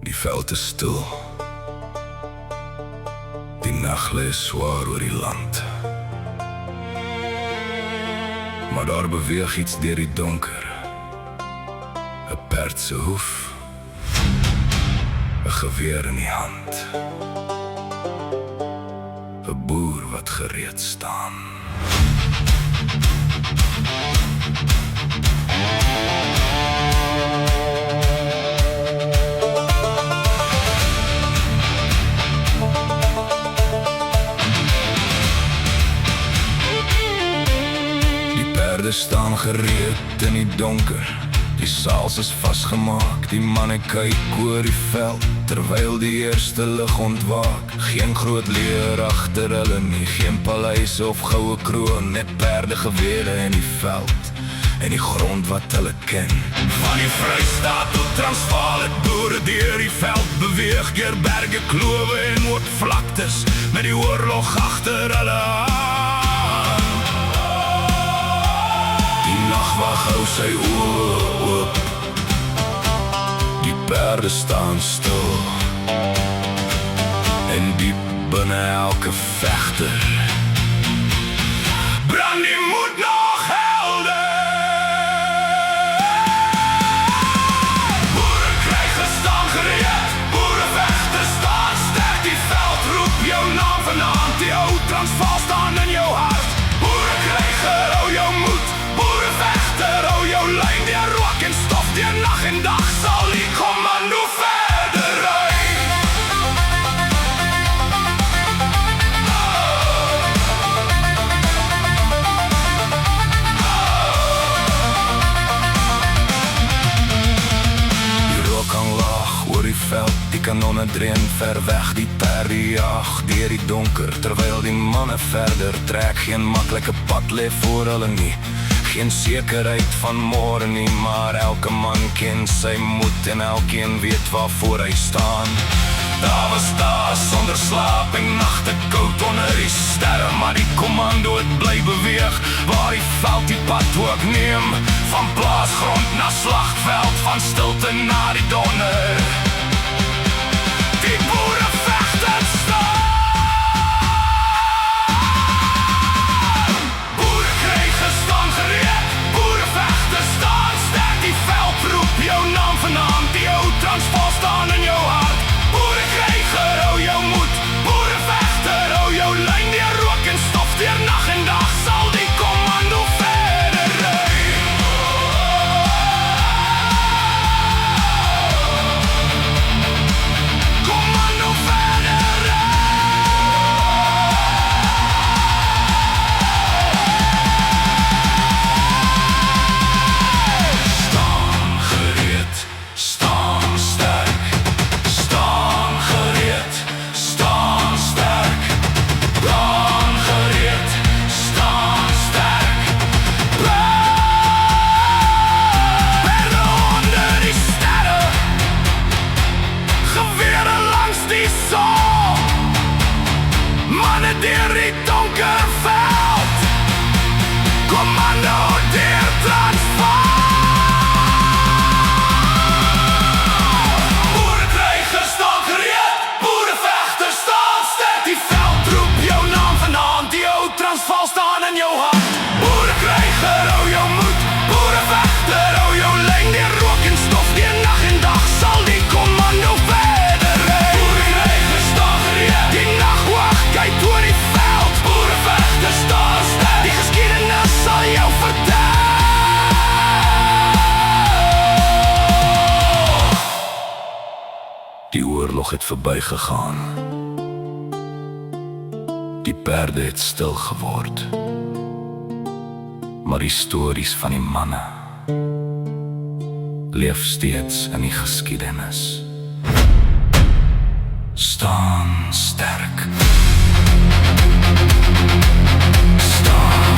Die veld is stil. Die nag lê swaar oor die land. Maar daar beweeg iets deur die donker. 'n perd se hoef, 'n geweer in die hand, 'n boer wat gereed staan. Die perde staan gereed in die donker. Die saals is vasgemaak, die manne kyk oor die veld, terwyl die eerste lig ontwaak. Geen groot leer agter hulle nie, geen paleis of goue kroon, net perde gewere in die veld, en die grond wat hulle ken. Van die Vrystaat tot Transvaal het boere deur die veld beweeg, deur berge, klowe en hoogvlaktes, met die oorlog agter hulle aan. Die nagwag hou sy oë oop, die perde staan stil, en diep binne elke vegter brand die moed nog helder. Boerenkrygers staan gereed, boerevegters staan sterk, die veld roep jou naam vanaand, die ou Transvaal staan in jou hart. Boerenkryger, hou jou moed, boerevegter, hou jou lyn, deur rook en stof, deur nag en dag sal die kommando verder ry. Die rook kan laag oor die veld, die kanonne dreun ver weg, die perde jag deur die donker, terwyl die manne verder trek. Geen maklike pad lê voor hulle nie, geen sekerheid van môre nie, maar elke man ken sy moed en elkeen weet waarvoor hy staan. Daar was dae sonder slaap en nagte koud onder die sterre, maar die kommando het bly beweeg, waar die veld die pad ook neem, van plaasgrond na slagveld, van stilte na die donder. Die boerevegters staan. Boerenkrygers staan gereed, boerevegters staan sterk, die veld roep jou naam vanaand, die ou Transvaal staan in jou hart. Boerenkryger, hou jou moed, boerevegter, hou jou lyn, deur rook en stof, deur nag en dag sal die kommando verder ry. Kommando verder ry. Staan gereed, staan sterk, staan gereed, staan sterk, staan gereed, staan sterk. Perde onder die sterre, gewere langs die son, manne deur die donker veld, kommando deur Transvaal. Boerenkrygers staan gereed, boerevegters staan sterk, die veld roep jou naam vanaand, die ou Transvaal staan in jou hart. Boerenkryger, hou jou moed, boerevegter, hou jou lyn, deur rook en stof, deur nag en dag sal die kommando verder ry. Boerenkrygers staan gereed, die nagwag kyk oor die veld, boerevegters staan sterk, die geskiedenis sal jou vertel. Die oorlog het verbygegaan, die perde het stil geword, maar die stories van die manne leef steeds in die geskiedenis. Staan sterk, staan